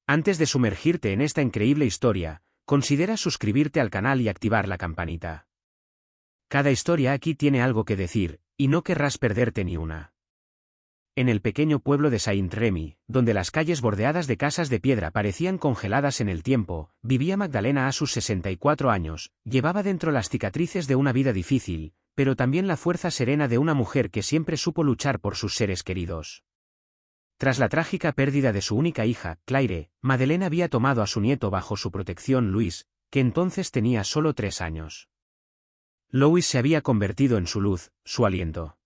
Antes de sumergirte en esta increíble historia, considera suscribirte al canal y activar la campanita. Cada historia aquí tiene algo que decir, y no querrás perderte ni una. En el pequeño pueblo de Saint-Remy, donde las calles bordeadas de casas de piedra parecían congeladas en el tiempo, vivía Magdalena a sus 64 años, llevaba dentro las cicatrices de una vida difícil, pero también la fuerza serena de una mujer que siempre supo luchar por sus seres queridos. Tras la trágica pérdida de su única hija, Claire, Madeleine había tomado a su nieto bajo su protección Louis, que entonces tenía solo 3 años. Louis se había convertido en su luz, su aliento.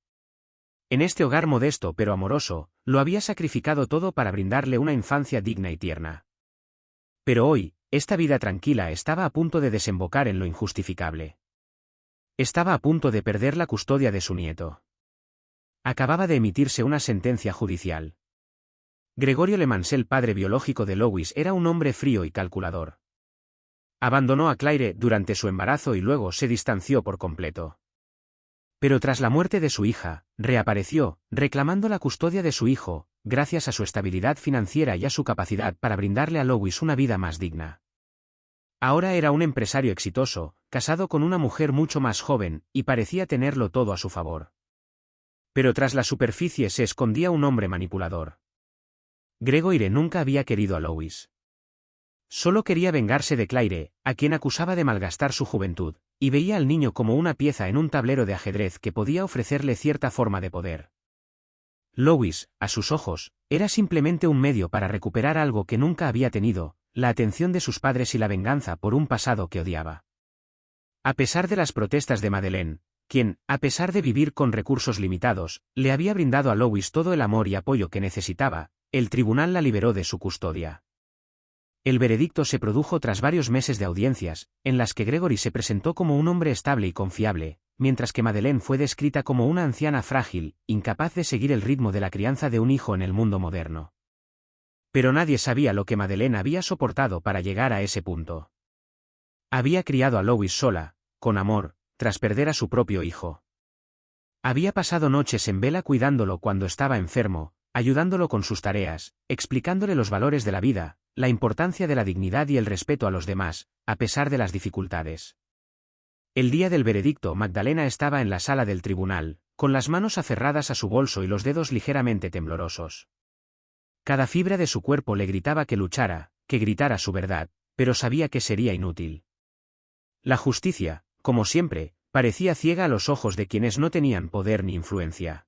En este hogar modesto pero amoroso, lo había sacrificado todo para brindarle una infancia digna y tierna. Pero hoy, esta vida tranquila estaba a punto de desembocar en lo injustificable. Estaba a punto de perder la custodia de su nieto. Acababa de emitirse una sentencia judicial. Gregorio Lemansel, padre biológico de Louis, era un hombre frío y calculador. Abandonó a Claire durante su embarazo y luego se distanció por completo. Pero tras la muerte de su hija, reapareció, reclamando la custodia de su hijo, gracias a su estabilidad financiera y a su capacidad para brindarle a Louis una vida más digna. Ahora era un empresario exitoso, casado con una mujer mucho más joven, y parecía tenerlo todo a su favor. Pero tras la superficie se escondía un hombre manipulador. Gregoire nunca había querido a Louis. Solo quería vengarse de Claire, a quien acusaba de malgastar su juventud, y veía al niño como una pieza en un tablero de ajedrez que podía ofrecerle cierta forma de poder. Louis, a sus ojos, era simplemente un medio para recuperar algo que nunca había tenido, la atención de sus padres y la venganza por un pasado que odiaba. A pesar de las protestas de Madeleine, quien, a pesar de vivir con recursos limitados, le había brindado a Louis todo el amor y apoyo que necesitaba, el tribunal la liberó de su custodia. El veredicto se produjo tras varios meses de audiencias, en las que Gregory se presentó como un hombre estable y confiable, mientras que Madeleine fue descrita como una anciana frágil, incapaz de seguir el ritmo de la crianza de un hijo en el mundo moderno. Pero nadie sabía lo que Madeleine había soportado para llegar a ese punto. Había criado a Louis sola, con amor, tras perder a su propio hijo. Había pasado noches en vela cuidándolo cuando estaba enfermo, ayudándolo con sus tareas, explicándole los valores de la vida, la importancia de la dignidad y el respeto a los demás, a pesar de las dificultades. El día del veredicto, Magdalena estaba en la sala del tribunal, con las manos aferradas a su bolso y los dedos ligeramente temblorosos. Cada fibra de su cuerpo le gritaba que luchara, que gritara su verdad, pero sabía que sería inútil. La justicia, como siempre, parecía ciega a los ojos de quienes no tenían poder ni influencia.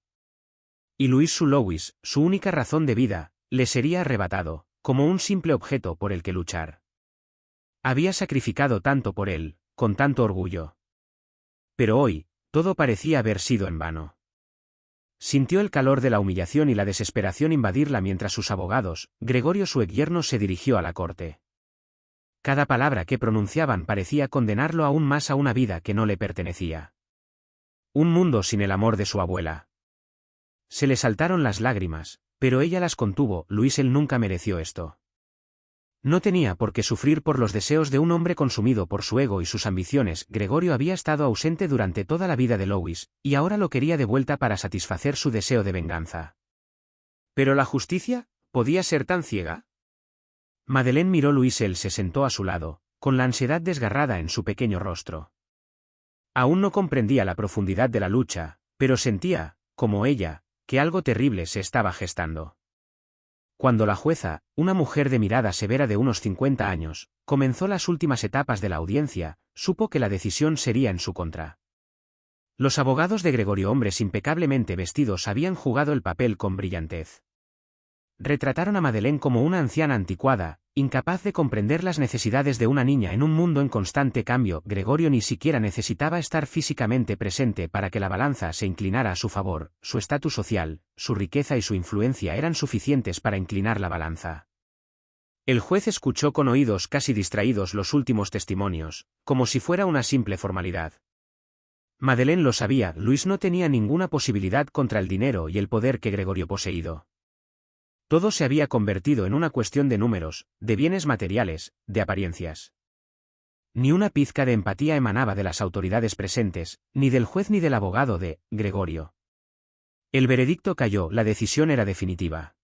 Y Louis, su única razón de vida, le sería arrebatado, como un simple objeto por el que luchar. Había sacrificado tanto por él, con tanto orgullo. Pero hoy, todo parecía haber sido en vano. Sintió el calor de la humillación y la desesperación invadirla mientras sus abogados, Gregorio su exyerno, se dirigió a la corte. Cada palabra que pronunciaban parecía condenarlo aún más a una vida que no le pertenecía. Un mundo sin el amor de su abuela. Se le saltaron las lágrimas, pero ella las contuvo. Él nunca mereció esto. No tenía por qué sufrir por los deseos de un hombre consumido por su ego y sus ambiciones. Gregorio había estado ausente durante toda la vida de Louis, y ahora lo quería de vuelta para satisfacer su deseo de venganza. ¿Pero la justicia podía ser tan ciega? Madeleine miró a él se sentó a su lado, con la ansiedad desgarrada en su pequeño rostro. Aún no comprendía la profundidad de la lucha, pero sentía, como ella, que algo terrible se estaba gestando. Cuando la jueza, una mujer de mirada severa de unos 50 años, comenzó las últimas etapas de la audiencia, supo que la decisión sería en su contra. Los abogados de Gregorio, hombres impecablemente vestidos, habían jugado el papel con brillantez. Retrataron a Madeleine como una anciana anticuada, incapaz de comprender las necesidades de una niña en un mundo en constante cambio. Gregorio ni siquiera necesitaba estar físicamente presente para que la balanza se inclinara a su favor. Su estatus social, su riqueza y su influencia eran suficientes para inclinar la balanza. El juez escuchó con oídos casi distraídos los últimos testimonios, como si fuera una simple formalidad. Madeleine lo sabía. Louis no tenía ninguna posibilidad contra el dinero y el poder que Gregorio poseído. Todo se había convertido en una cuestión de números, de bienes materiales, de apariencias. Ni una pizca de empatía emanaba de las autoridades presentes, ni del juez ni del abogado de Gregorio. El veredicto cayó, la decisión era definitiva.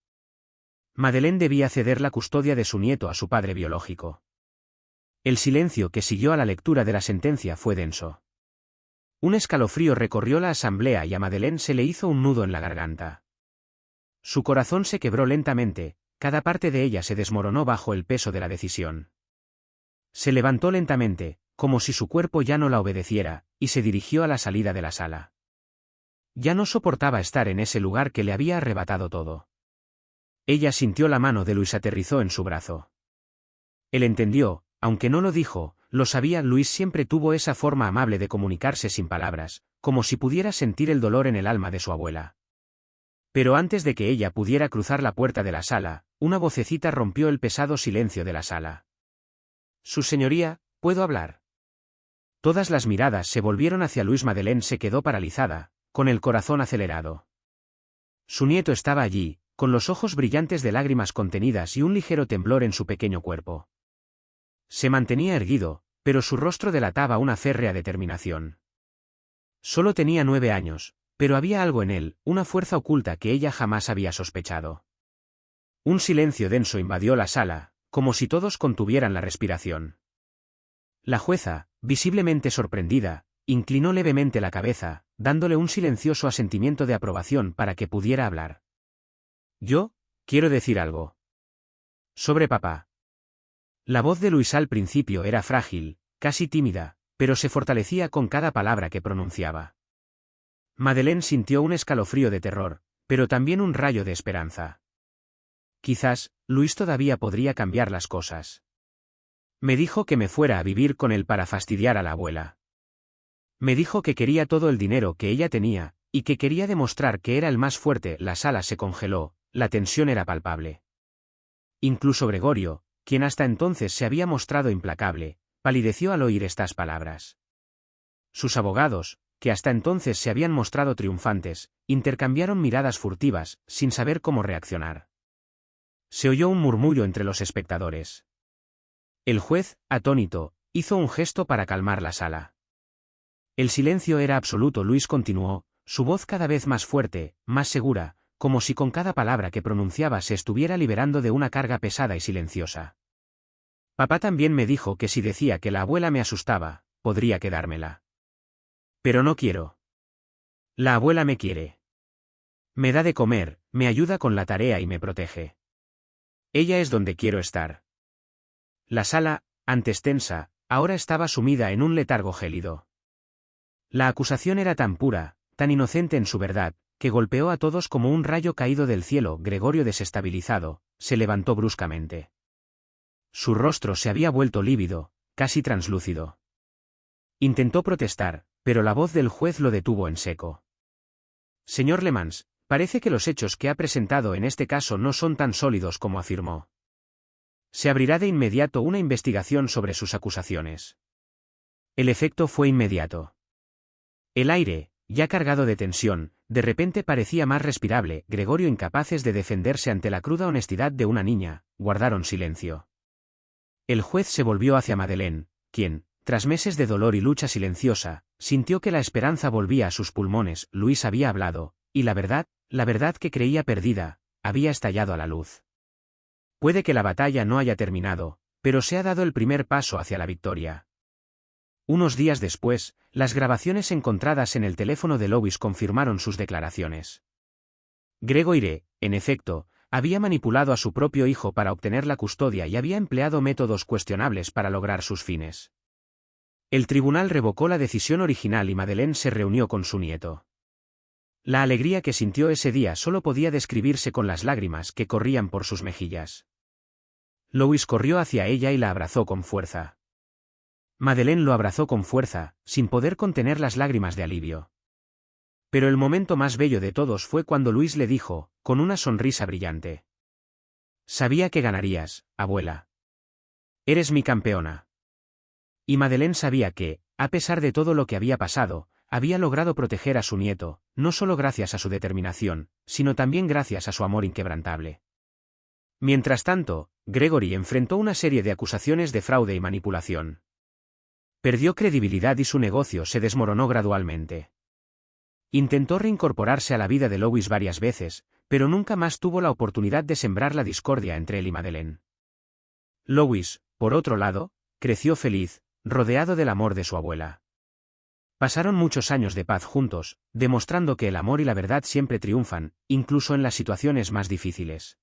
Madeleine debía ceder la custodia de su nieto a su padre biológico. El silencio que siguió a la lectura de la sentencia fue denso. Un escalofrío recorrió la asamblea y a Madeleine se le hizo un nudo en la garganta. Su corazón se quebró lentamente, cada parte de ella se desmoronó bajo el peso de la decisión. Se levantó lentamente, como si su cuerpo ya no la obedeciera, y se dirigió a la salida de la sala. Ya no soportaba estar en ese lugar que le había arrebatado todo. Ella sintió la mano de Luis aterrizó en su brazo. Él entendió, aunque no lo dijo, lo sabía. Luis siempre tuvo esa forma amable de comunicarse sin palabras, como si pudiera sentir el dolor en el alma de su abuela. Pero antes de que ella pudiera cruzar la puerta de la sala, una vocecita rompió el pesado silencio de la sala. «Su señoría, ¿puedo hablar?» Todas las miradas se volvieron hacia Luis. Madeleine se quedó paralizada, con el corazón acelerado. Su nieto estaba allí, con los ojos brillantes de lágrimas contenidas y un ligero temblor en su pequeño cuerpo. Se mantenía erguido, pero su rostro delataba una férrea determinación. Solo tenía 9 años, pero había algo en él, una fuerza oculta que ella jamás había sospechado. Un silencio denso invadió la sala, como si todos contuvieran la respiración. La jueza, visiblemente sorprendida, inclinó levemente la cabeza, dándole un silencioso asentimiento de aprobación para que pudiera hablar. «Yo, quiero decir algo. Sobre papá». La voz de Luis al principio era frágil, casi tímida, pero se fortalecía con cada palabra que pronunciaba. Madeleine sintió un escalofrío de terror, pero también un rayo de esperanza. Quizás, Luis todavía podría cambiar las cosas. Me dijo que me fuera a vivir con él para fastidiar a la abuela. Me dijo que quería todo el dinero que ella tenía, y que quería demostrar que era el más fuerte. La sala se congeló, la tensión era palpable. Incluso Gregorio, quien hasta entonces se había mostrado implacable, palideció al oír estas palabras. Sus abogados, que hasta entonces se habían mostrado triunfantes, intercambiaron miradas furtivas, sin saber cómo reaccionar. Se oyó un murmullo entre los espectadores. El juez, atónito, hizo un gesto para calmar la sala. El silencio era absoluto. Luis continuó, su voz cada vez más fuerte, más segura, como si con cada palabra que pronunciaba se estuviera liberando de una carga pesada y silenciosa. Papá también me dijo que si decía que la abuela me asustaba, podría quedármela. Pero no quiero. La abuela me quiere. Me da de comer, me ayuda con la tarea y me protege. Ella es donde quiero estar. La sala, antes tensa, ahora estaba sumida en un letargo gélido. La acusación era tan pura, tan inocente en su verdad, que golpeó a todos como un rayo caído del cielo. Gregorio, desestabilizado, se levantó bruscamente. Su rostro se había vuelto lívido, casi translúcido. Intentó protestar, pero la voz del juez lo detuvo en seco. Señor Lemans, parece que los hechos que ha presentado en este caso no son tan sólidos como afirmó. Se abrirá de inmediato una investigación sobre sus acusaciones. El efecto fue inmediato. El aire, ya cargado de tensión, de repente parecía más respirable. Gregorio, incapaces de defenderse ante la cruda honestidad de una niña, guardaron silencio. El juez se volvió hacia Madeleine, quien, tras meses de dolor y lucha silenciosa, sintió que la esperanza volvía a sus pulmones. Luis había hablado, y la verdad que creía perdida, había estallado a la luz. Puede que la batalla no haya terminado, pero se ha dado el primer paso hacia la victoria. Unos días después, las grabaciones encontradas en el teléfono de Louis confirmaron sus declaraciones. Gregoire, en efecto, había manipulado a su propio hijo para obtener la custodia y había empleado métodos cuestionables para lograr sus fines. El tribunal revocó la decisión original y Madeleine se reunió con su nieto. La alegría que sintió ese día solo podía describirse con las lágrimas que corrían por sus mejillas. Louis corrió hacia ella y la abrazó con fuerza. Madeleine lo abrazó con fuerza, sin poder contener las lágrimas de alivio. Pero el momento más bello de todos fue cuando Luis le dijo, con una sonrisa brillante: «Sabía que ganarías, abuela. Eres mi campeona». Y Madeleine sabía que, a pesar de todo lo que había pasado, había logrado proteger a su nieto, no solo gracias a su determinación, sino también gracias a su amor inquebrantable. Mientras tanto, Gregory enfrentó una serie de acusaciones de fraude y manipulación. Perdió credibilidad y su negocio se desmoronó gradualmente. Intentó reincorporarse a la vida de Louis varias veces, pero nunca más tuvo la oportunidad de sembrar la discordia entre él y Madeleine. Louis, por otro lado, creció feliz, rodeado del amor de su abuela. Pasaron muchos años de paz juntos, demostrando que el amor y la verdad siempre triunfan, incluso en las situaciones más difíciles.